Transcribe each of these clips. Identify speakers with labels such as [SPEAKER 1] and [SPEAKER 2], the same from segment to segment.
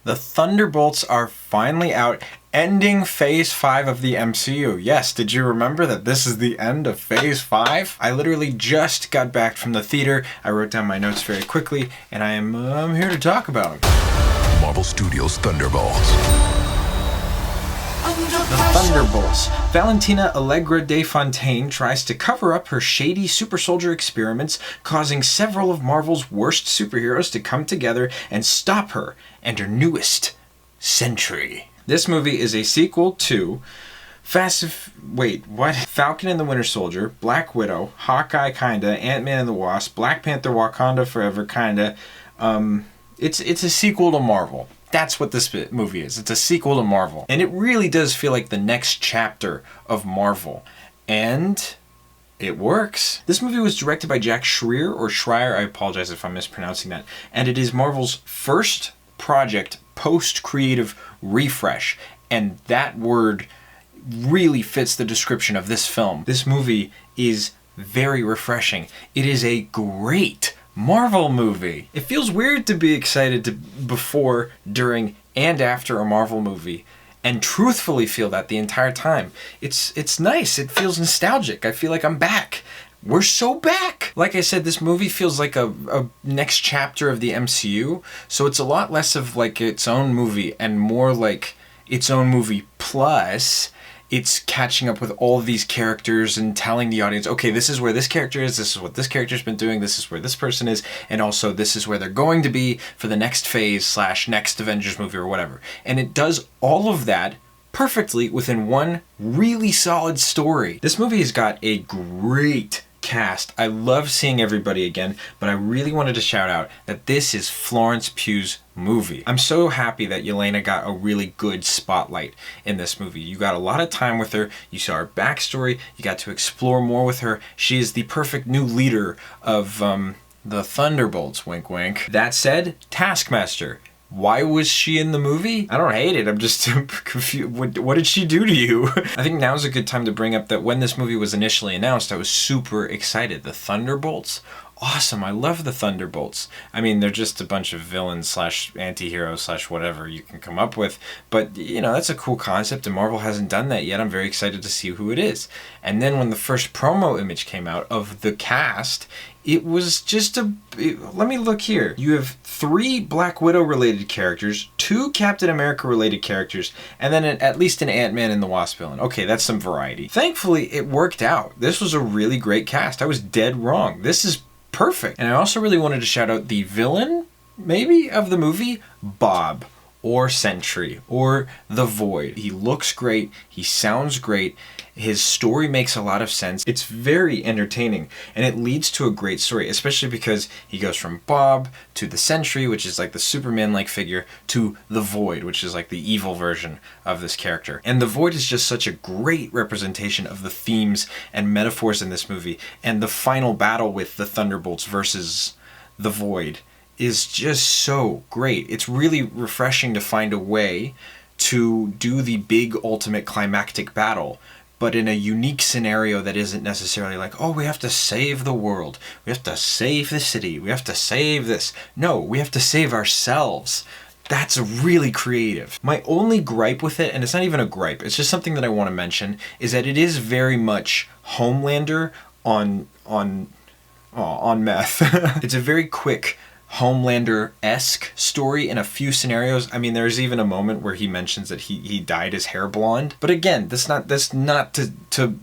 [SPEAKER 1] The Thunderbolts are finally out, ending Phase 5 of the MCU. Yes, did you remember that this is the end of Phase 5? I literally just got back from the theater. I wrote down my notes very quickly, and I'm here to talk about them.
[SPEAKER 2] Marvel Studios' Thunderbolts.
[SPEAKER 1] The Thunderbolts. Valentina Allegra de Fontaine tries to cover up her shady super soldier experiments, causing several of Marvel's worst superheroes to come together and stop her and her newest, Sentry. This movie is a sequel to Falcon and the Winter Soldier, Black Widow, Hawkeye kinda, Ant-Man and the Wasp, Black Panther Wakanda Forever kinda. It's a sequel to Marvel. That's what this movie is. It's a sequel to Marvel. And it really does feel like the next chapter of Marvel. And it works. This movie was directed by Jack Schreier, I apologize if I'm mispronouncing that. And it is Marvel's first project post-creative refresh. And that word really fits the description of this film. This movie is very refreshing. It is a great Marvel movie. It feels weird to be excited before, during, and after a Marvel movie, and truthfully feel that the entire time. It's nice. It feels nostalgic. I feel like I'm back. We're so back! Like I said, this movie feels like a next chapter of the MCU, so it's a lot less of like its own movie and more like its own movie plus it's catching up with all of these characters and telling the audience, okay, this is where this character is, this is what this character's been doing, this is where this person is, and also this is where they're going to be for the next phase / next Avengers movie or whatever. And it does all of that perfectly within one really solid story. This movie has got a great cast. I love seeing everybody again, but I really wanted to shout out that this is Florence Pugh's movie. I'm so happy that Yelena got a really good spotlight in this movie. You got a lot of time with her, you saw her backstory, you got to explore more with her. She is the perfect new leader of the Thunderbolts, wink wink. That said, Taskmaster. Why was she in the movie? I don't hate it, I'm just confused. What did she do to you? I think now's a good time to bring up that when this movie was initially announced, I was super excited. The Thunderbolts? Awesome, I love the Thunderbolts. I mean, they're just a bunch of villains / anti-heroes / whatever you can come up with. But, you know, that's a cool concept, and Marvel hasn't done that yet. I'm very excited to see who it is. And then when the first promo image came out of the cast, it was just let me look here. You have 3 Black Widow related characters, 2 Captain America related characters, and then at least an Ant-Man and the Wasp villain. Okay, that's some variety. Thankfully, it worked out. This was a really great cast. I was dead wrong. This is perfect. And I also really wanted to shout out the villain, maybe, of the movie, Bob, or Sentry, or The Void. He looks great. He sounds great. His story makes a lot of sense. It's very entertaining, and it leads to a great story, especially because he goes from Bob to the Sentry, which is like the Superman-like figure, to the Void, which is like the evil version of this character. And the Void is just such a great representation of the themes and metaphors in this movie, and the final battle with the Thunderbolts versus the Void is just so great. It's really refreshing to find a way to do the big ultimate climactic battle, but in a unique scenario that isn't necessarily like, oh, we have to save the world, we have to save the city, we have to save this. No, we have to save ourselves. That's really creative. My only gripe with it, and it's not even a gripe, it's just something that I want to mention, is that it is very much Homelander on meth. It's a very quick Homelander-esque story in a few scenarios. I mean, there's even a moment where he mentions that he dyed his hair blonde. But again, that's not to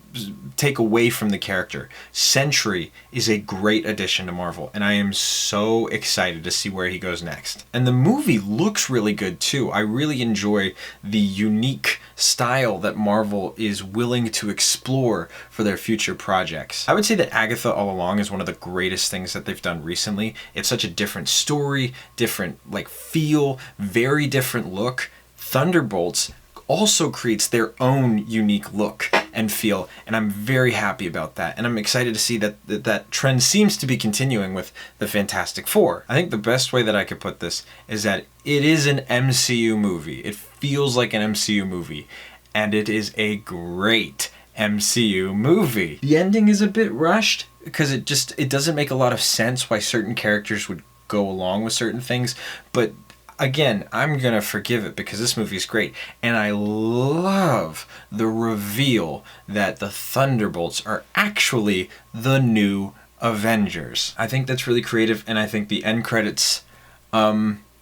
[SPEAKER 1] take away from the character. Sentry is a great addition to Marvel, and I am so excited to see where he goes next. And the movie looks really good too. I really enjoy the unique style that Marvel is willing to explore for their future projects. I would say that Agatha All Along is one of the greatest things that they've done recently. It's such a different story, different like feel, very different look. Thunderbolts also creates their own unique look and feel, and I'm very happy about that. And I'm excited to see that trend seems to be continuing with the Fantastic Four. I think the best way that I could put this is that it is an MCU movie. It feels like an MCU movie, and it is a great MCU movie. The ending is a bit rushed because it doesn't make a lot of sense why certain characters would go along with certain things, but Again, I'm gonna forgive it because this movie is great, and I love the reveal that the Thunderbolts are actually the new Avengers. I think that's really creative, and I think the end credits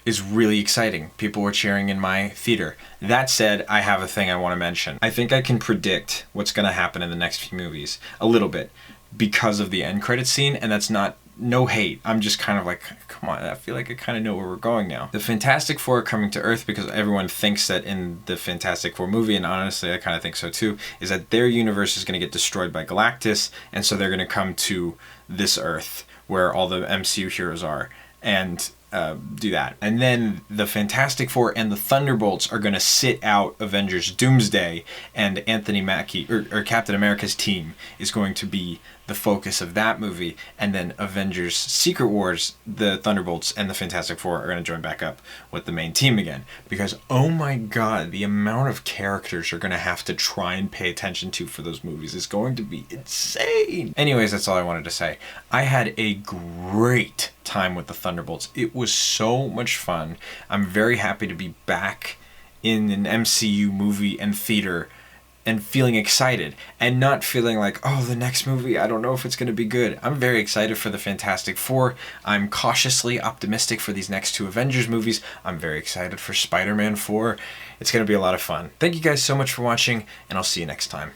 [SPEAKER 1] is really exciting. People were cheering in my theater. That said, I have a thing I want to mention. I think I can predict what's going to happen in the next few movies a little bit because of the end credits scene, and that's not no hate. I'm just kind of like, come on, I feel like I kind of know where we're going now. The Fantastic Four are coming to Earth because everyone thinks that in the Fantastic Four movie, and honestly I kind of think so too, is that their universe is going to get destroyed by Galactus, and so they're going to come to this Earth where all the MCU heroes are, and do that. And then the Fantastic Four and the Thunderbolts are going to sit out Avengers Doomsday, and Anthony Mackie, or Captain America's team, is going to be the focus of that movie. And then Avengers Secret Wars, the Thunderbolts and the Fantastic Four are going to join back up with the main team again. Because, oh my god, the amount of characters you're going to have to try and pay attention to for those movies is going to be insane. Anyways, that's all I wanted to say. I had a great time with the Thunderbolts. It was so much fun. I'm very happy to be back in an MCU movie and theater and feeling excited and not feeling like, oh, the next movie, I don't know if it's going to be good. I'm very excited for the Fantastic Four. I'm cautiously optimistic for these next two Avengers movies. I'm very excited for Spider-Man 4. It's going to be a lot of fun. Thank you guys so much for watching, and I'll see you next time.